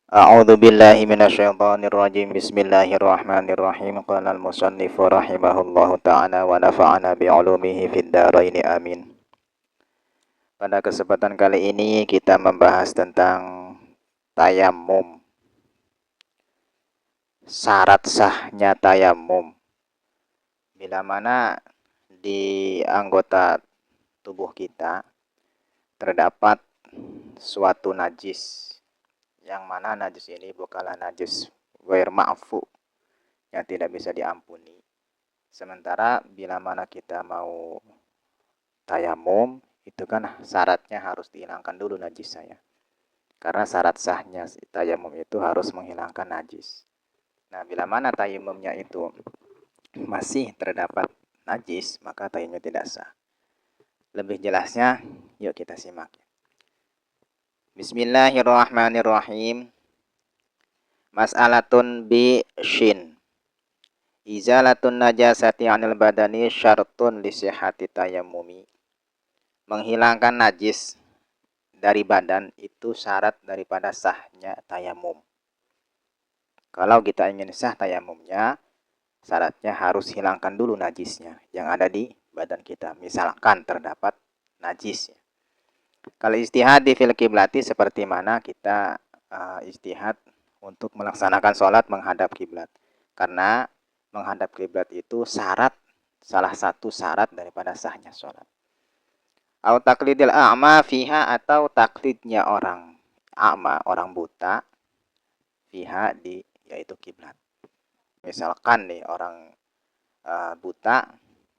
A'udzu billahi minasyaitonir rajim. Bismillahirrahmanirrahim. Qala al-musannif rahimahullahu ta'ala wa nafa'ana bi'ulumihi fid dharain amin. Pada kesempatan kali ini kita membahas tentang tayamum. Syarat sahnya tayamum. Bila mana di anggota tubuh kita terdapat suatu najis, yang mana najis ini bukanlah najis ghair ma'fu, yang tidak bisa diampuni. Sementara bila mana kita mau tayamum, itu kan syaratnya harus dihilangkan dulu najis saya. Karena syarat sahnya tayamum itu harus menghilangkan najis. Nah, bila mana tayamumnya itu masih terdapat najis, maka tayamumnya tidak sah. Lebih jelasnya, yuk kita simak. Bismillahirrahmanirrahim. Mas'alatun bi shin. Izalatun najasati 'anil badani syartun li sihhati tayammumi. Menghilangkan najis dari badan itu syarat daripada sahnya tayamum. Kalau kita ingin sah tayamumnya, syaratnya harus hilangkan dulu najisnya yang ada di badan kita. Misalkan terdapat najis. Kalau istihad di fil kiblati, seperti mana kita istihad untuk melaksanakan sholat menghadap kiblat. Karena menghadap kiblat itu salah satu syarat daripada sahnya sholat. Au taklidil a'ma fiha, atau taklidnya orang a'ma, orang buta, fiha di yaitu kiblat. Misalkan nih orang buta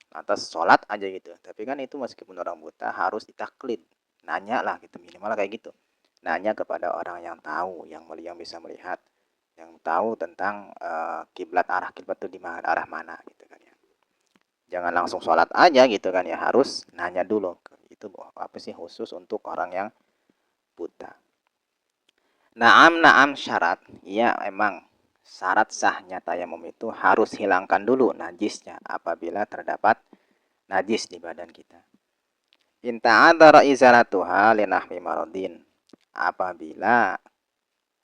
atas sholat aja gitu, tapi kan itu meskipun orang buta harus ditaklid, nanya lah gitu, minimal kayak gitu, nanya kepada orang yang tahu, yang bisa melihat, yang tahu tentang kiblat, arah kiblat itu di mana, arah mana gitu kan ya. Jangan langsung sholat aja gitu kan ya, harus nanya dulu. Itu apa sih khusus untuk orang yang buta. Naam syarat, ya emang syarat sahnya tayamum itu harus hilangkan dulu najisnya apabila terdapat najis di badan kita. In ta'adzara izalatuha linahwi maradin, apabila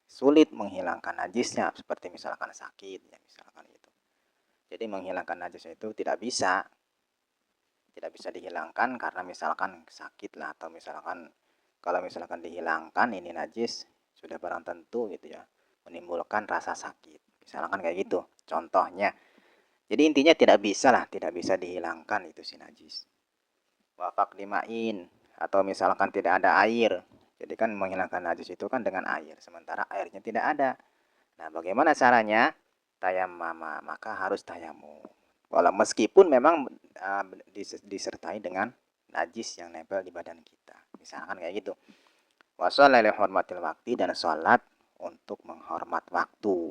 sulit menghilangkan najisnya, seperti misalkan sakit ya, misalkan itu. Jadi menghilangkan najisnya itu tidak bisa dihilangkan karena misalkan sakit lah, atau misalkan kalau misalkan dihilangkan ini najis sudah barang tentu gitu ya, menimbulkan rasa sakit, misalkan kayak gitu contohnya. Jadi intinya tidak bisa dihilangkan itu si najis. Wafak dimain, atau misalkan tidak ada air. Jadi kan menghilangkan najis itu kan dengan air, sementara airnya tidak ada. Nah, bagaimana caranya? Tayammama, maka harus tayamum. Walau meskipun memang disertai dengan najis yang nempel di badan kita. Misalkan kayak gitu. Wassalali hormatil waktu, dan sholat untuk menghormat waktu.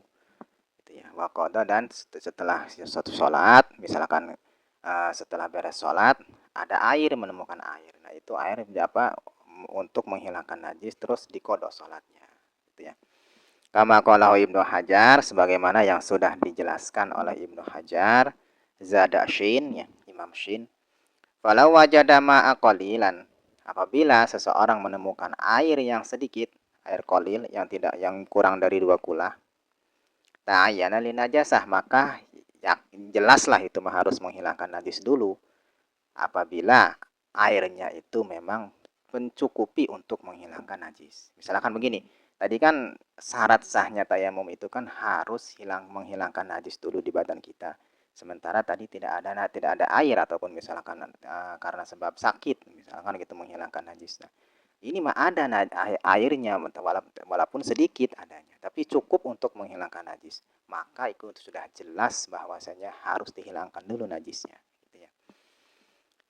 Gitu ya. Waqada, dan setelah suatu sholat, misalkan setelah beres sholat ada air, menemukan air. Nah, itu air apa untuk menghilangkan najis, terus dikodok sholatnya. Gitu ya. Kama qala Ibnu Hajar, sebagaimana yang sudah dijelaskan oleh Ibnu Hajar, zada Shin ya, Imam Shin. Falau wajada ma'a qalilan, apabila seseorang menemukan air yang sedikit, air qalil yang kurang dari 2 kulah, ta'ayyana lin najasah, maka ya jelaslah itu harus menghilangkan najis dulu. Apabila airnya itu memang mencukupi untuk menghilangkan najis. Misalkan begini, tadi kan syarat sahnya tayamum itu kan harus menghilangkan najis dulu di badan kita. Sementara tadi tidak ada air, ataupun misalkan karena sebab sakit, misalkan gitu, menghilangkan najis. Nah, ini mah ada airnya walaupun sedikit adanya, tapi cukup untuk menghilangkan najis. Maka itu sudah jelas bahwasanya harus dihilangkan dulu najisnya.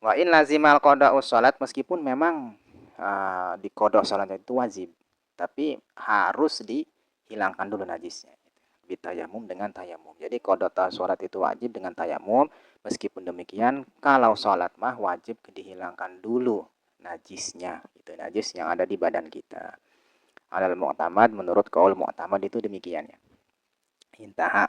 Wa in lazimal qada'u sholat, meskipun memang di kodok sholatnya itu wajib, tapi harus dihilangkan dulu najisnya. Bitayamum, dengan tayamum. Jadi kodok sholat itu wajib dengan tayamum. Meskipun demikian, kalau sholat mah wajib dihilangkan dulu najisnya. Itu najis yang ada di badan kita. Alal mu'tamad, menurut qaul mu'tamad itu demikian ya. Intaha.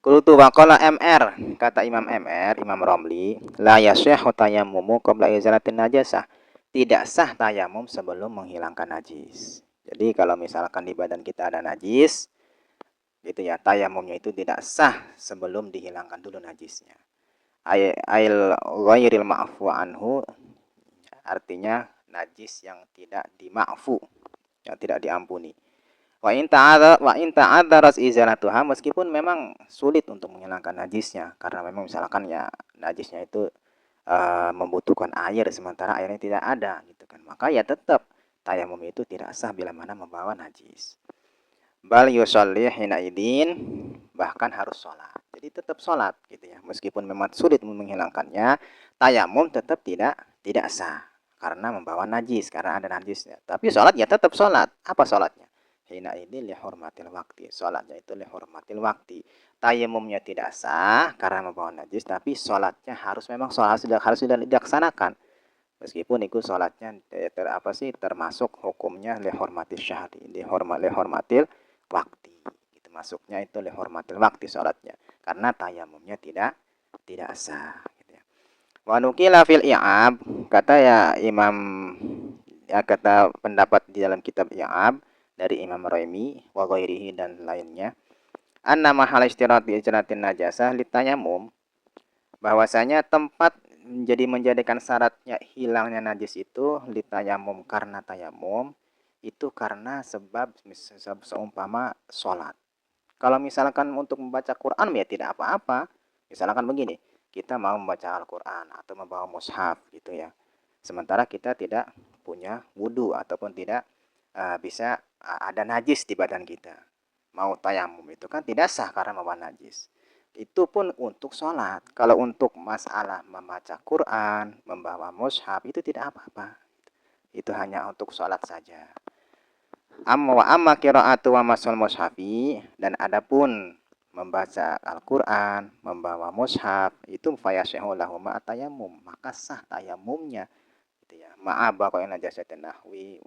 Qultu wa qala MR, kata Imam MR, Imam Romli, la yasihhu tayammumu qabla izalatin najasah. Tidak sah tayamum sebelum menghilangkan najis. Jadi kalau misalkan di badan kita ada najis, gitu ya, tayamumnya itu tidak sah sebelum dihilangkan dulu najisnya. Ail ghairil ma'fu anhu, artinya najis yang tidak dima'fu, yang tidak diampuni. Wa in ta'adzaras izalatuha, meskipun memang sulit untuk menghilangkan najisnya karena memang misalkan ya najisnya itu membutuhkan air sementara airnya tidak ada gitu kan. Maka ya tetap tayamum itu tidak sah bila mana membawa najis. Bal yusolli hina idin, bahkan harus sholat. Jadi tetap sholat gitu ya. Meskipun memang sulit menghilangkannya, tayamum tetap tidak sah karena membawa najis, karena ada najisnya. Tapi sholat ya tetap sholat. Apa sholatnya? Hina idin lihormatil wakti. Sholatnya itu lihormatil wakti. Tayamumnya tidak sah karena membawa najis, tapi sholatnya harus memang sholat harus dilaksanakan. Meskipun itu sholatnya termasuk hukumnya lihormatil syahri, lihormatil waktu, itu masuknya itu lihormatil waktu sholatnya karena tayamumnya tidak sah gitu ya. Wa nukila fil i'ab, kata ya Imam, ya kata pendapat di dalam kitab i'ab dari Imam Raimi wa ghairihi dan lainnya, anna mahal istirat bi ijratin najasah litayamum, bahwasanya tempat menjadikan syaratnya hilangnya najis itu litayamum, karena tayamum itu karena sebab seumpama sholat. Kalau misalkan untuk membaca Quran ya tidak apa-apa. Misalkan begini, kita mau membaca Al-Quran atau membawa mushaf gitu ya. Sementara kita tidak punya wudhu ataupun tidak bisa ada najis di badan kita. Mau tayamum itu kan tidak sah karena membawa najis. Itu pun untuk sholat. Kalau untuk masalah membaca Quran, membawa mushaf itu tidak apa-apa. Itu hanya untuk sholat saja. Amma qiraatu wa masul mushafi, dan adapun membaca Al-Qur'an, membawa mushaf itu fayashihu lahu ma tayammum, maka sah tayamumnya gitu ya. Ma'aba qa'in najasatin nahwi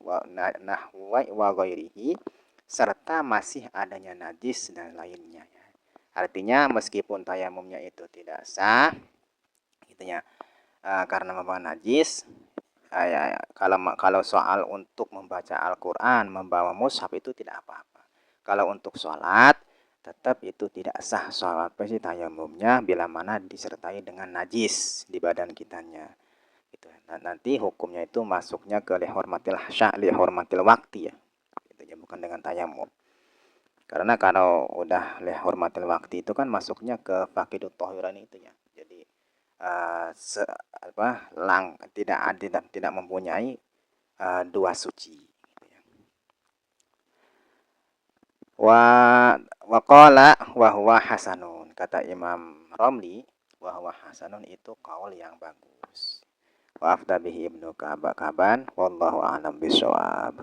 wa ghairihi, serta masih adanya najis dan lainnya ya. Artinya meskipun tayamumnya itu tidak sah gitu ya, karena membawa najis. Kalau soal untuk membaca Al-Quran, membawa mushaf itu tidak apa-apa. Kalau untuk sholat, tetap itu tidak sah sholat tayamumnya bila mana disertai dengan najis di badan kitanya. Gitu. Nah, nanti hukumnya itu masuknya ke lihormatil waktu ya. Gitu ya, bukan dengan tayamum. Karena kalau udah lihormatil waktu itu kan masuknya ke faqidut thahiran itu ya. Jadi tidak mempunyai dua suci gitu ya. Waqala wa huwa hasanun, kata Imam Romli, wa huwa hasanun itu kaul yang bagus. Wa afda bihi Ibnu Kaban wallahu a'lam bishawab.